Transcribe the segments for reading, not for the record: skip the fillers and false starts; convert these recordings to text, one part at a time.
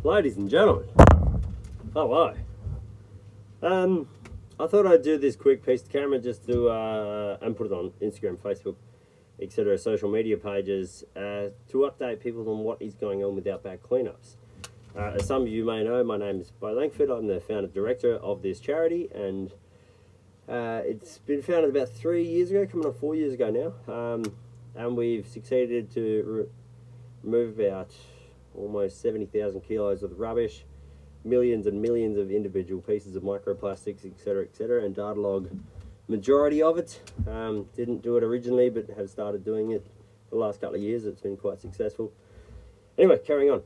Ladies and gentlemen, hello. I thought I'd do this quick piece to camera just to and put it on Instagram, Facebook, etc. social media pages to update people on what is going on with Outback cleanups. As some of you may know, my name is Bo Langford. I'm the founder director of this charity, and it's been founded about 3 years ago, coming on 4 years ago now, and we've succeeded to remove about almost 70,000 kilos of rubbish, millions and millions of individual pieces of microplastics, etc., and data log majority of it. Didn't do it originally, but have started doing it for the last couple of years. It's been quite successful. Anyway, carrying on.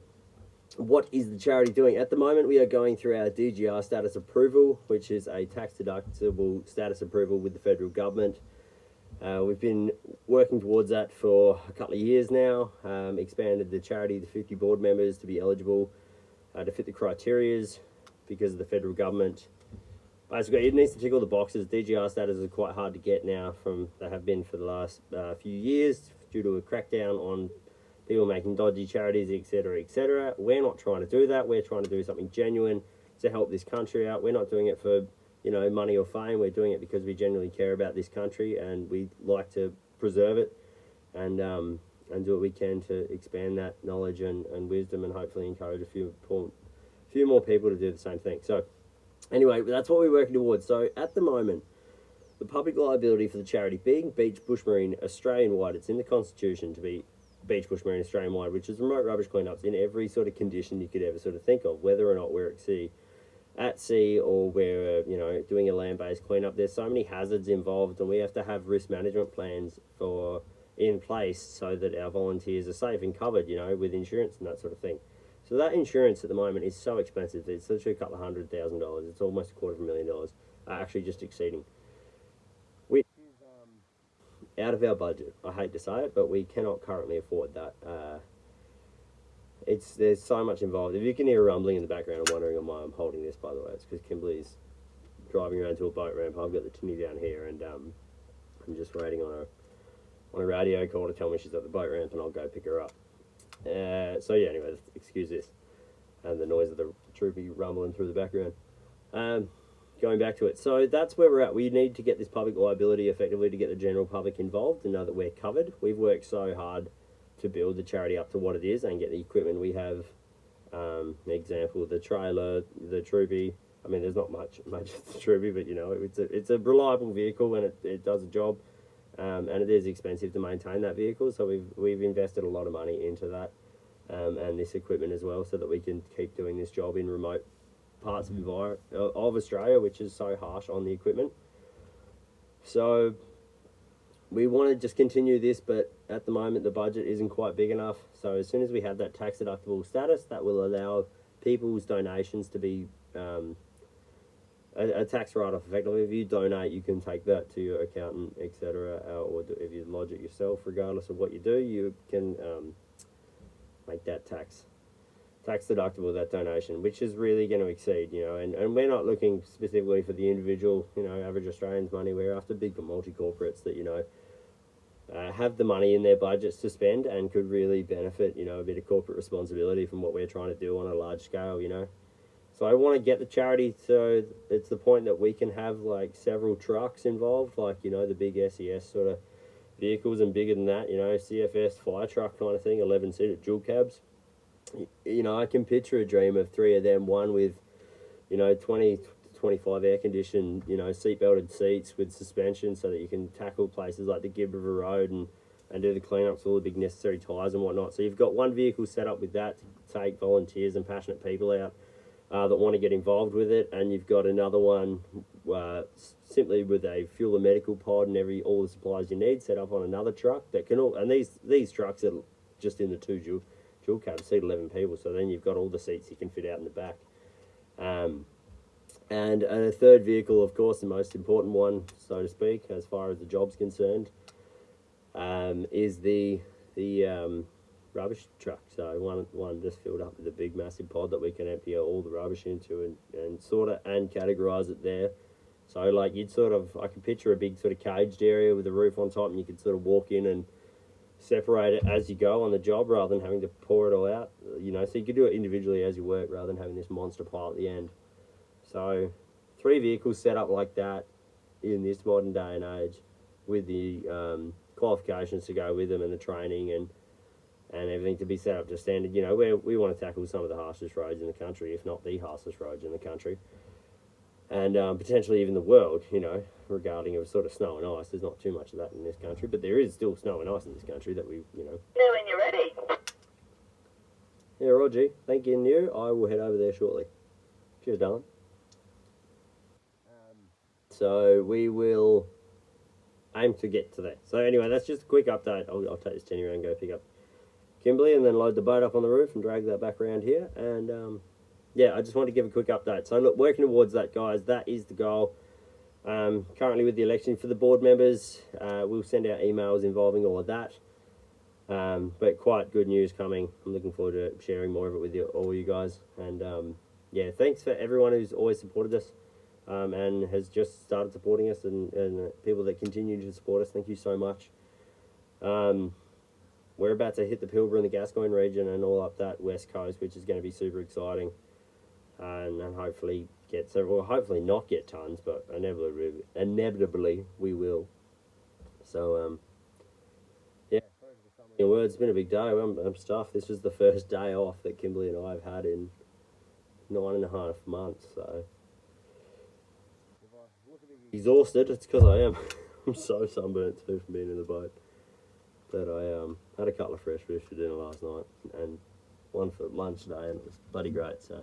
What is the charity doing? At the moment, we are going through our DGR status approval, which is a tax-deductible status approval with the federal government. We've been working towards that for a couple of years now, expanded the charity to 50 board members to be eligible to fit the criterias because of the federal government. Basically, it needs to tick all the boxes. DGR status is quite hard to get now, they have been for the last few years due to a crackdown on people making dodgy charities, etc. We're not trying to do that. We're trying to do something genuine to help this country out. We're not doing it for money or fame. We're doing it because we genuinely care about this country and we like to preserve it and do what we can to expand that knowledge and wisdom and hopefully encourage a few more people to do the same thing. So anyway, that's what we're working towards. So at the moment, the public liability for the charity being Beach Bush Marine Australian-wide, it's in the Constitution to be Beach Bush Marine Australian-wide, which is remote rubbish cleanups in every sort of condition you could ever sort of think of, whether or not we're at sea or we're doing a land-based cleanup. There's so many hazards involved, and we have to have risk management plans in place so that our volunteers are safe and covered, with insurance and that sort of thing. So that insurance at the moment is so expensive. It's literally a couple of $100,000. It's almost $250,000, actually just exceeding, which is out of our budget. I hate to say it, but we cannot currently afford that. There's so much involved. If you can hear rumbling in the background, I'm wondering why I'm holding this, by the way. It's because Kimberly's driving around to a boat ramp. I've got the tinny down here, and I'm just waiting on a radio call to tell me she's at the boat ramp, and I'll go pick her up. So yeah, anyway, excuse this and the noise of the troopy rumbling through the background. Going back to it, so that's where we're at. We need to get this public liability effectively to get the general public involved and know that we're covered. We've worked so hard to build the charity up to what it is and get the equipment we have. Example, the trailer, the troopy. I mean, there's not much of the troopy, but it's a reliable vehicle and it does a job. And it is expensive to maintain that vehicle, so we've invested a lot of money into that and this equipment as well, so that we can keep doing this job in remote parts of Australia, which is so harsh on the equipment. So we want to just continue this, but at the moment the budget isn't quite big enough. So as soon as we have that tax deductible status, that will allow people's donations to be a tax write-off effectively. If you donate, you can take that to your accountant, etc., or if you lodge it yourself, regardless of what you do, you can make that tax deductible, that donation, which is really going to exceed, and we're not looking specifically for the individual, average Australian's money. We're after big multi-corporates that, have the money in their budgets to spend and could really benefit, a bit of corporate responsibility from what we're trying to do on a large scale, So I want to get the charity so it's the point that we can have like several trucks involved, like, the big SES sort of vehicles and bigger than that, CFS fire truck kind of thing, 11-seater dual cabs. I can picture a dream of three of them, one with, 20 to 25 air-conditioned, seat-belted seats with suspension so that you can tackle places like the Gibb River Road and do the cleanups, all the big necessary tyres and whatnot. So you've got one vehicle set up with that to take volunteers and passionate people out that want to get involved with it, and you've got another one simply with a fuel and medical pod and all the supplies you need set up on another truck that can and these trucks are just in the two dual cabs, seat 11 people, so then you've got all the seats you can fit out in the back. And a third vehicle, of course, the most important one, so to speak, as far as the job's concerned, is the rubbish truck. So one just filled up with a big massive pod that we can empty all the rubbish into and sort of and categorize it there. So like I can picture a big sort of caged area with a roof on top, and you could sort of walk in and separate it as you go on the job rather than having to pour it all out. You know, so you could do it individually as you work rather than having this monster pile at the end. So 3 vehicles set up like that in this modern day and age, with the qualifications to go with them and the training and everything to be set up to standard. You know, we want to tackle some of the harshest roads in the country, if not the harshest roads in the country, and potentially even the world, you know, regarding of sort of snow and ice. There's not too much of that in this country, but there is still snow and ice in this country that we, you know. Know when you're ready. Yeah, Roger, thank you. I will head over there shortly. Cheers, darling. So we will aim to get to that. So anyway, that's just a quick update. I'll take this Jenny around and go pick up Kimberly and then load the boat up on the roof and drag that back around here. And yeah, I just want to give a quick update. So look, working towards that, guys, that is the goal. Currently with the election for the board members, we'll send out emails involving all of that. But quite good news coming. I'm looking forward to sharing more of it with you, all you guys. And yeah, thanks for everyone who's always supported us. And has just started supporting us, and people that continue to support us, thank you so much. We're about to hit the Pilbara and the Gascoyne region and all up that west coast, which is going to be super exciting, and hopefully get several, hopefully not get tons, but inevitably we will. So yeah, in words, it's been a big day. I'm stuffed. This was the first day off that Kimberly and I have had in 9.5 months, so exhausted. It's because I am. I'm so sunburnt too from being in the boat. But I had a couple of fresh fish for dinner last night and one for lunch today, and it was bloody great. So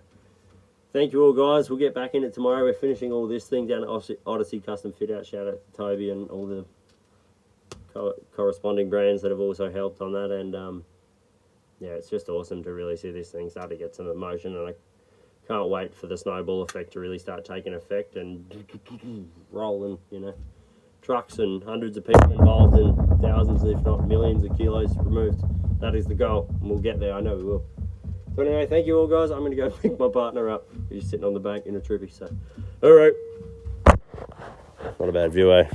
thank you all, guys. We'll get back in it tomorrow. We're finishing all this thing down at Odyssey Custom Fit Out. Shout out to Toby and all the corresponding brands that have also helped on that. And yeah, it's just awesome to really see this thing start to get some emotion, and I can't wait for the snowball effect to really start taking effect and rolling, you know. Trucks and hundreds of people involved and thousands, if not millions of kilos removed. That is the goal, and we'll get there. I know we will. So anyway, thank you all, guys. I'm going to go pick my partner up. He's sitting on the bank in a trippy, so. All right. Not a bad view, eh?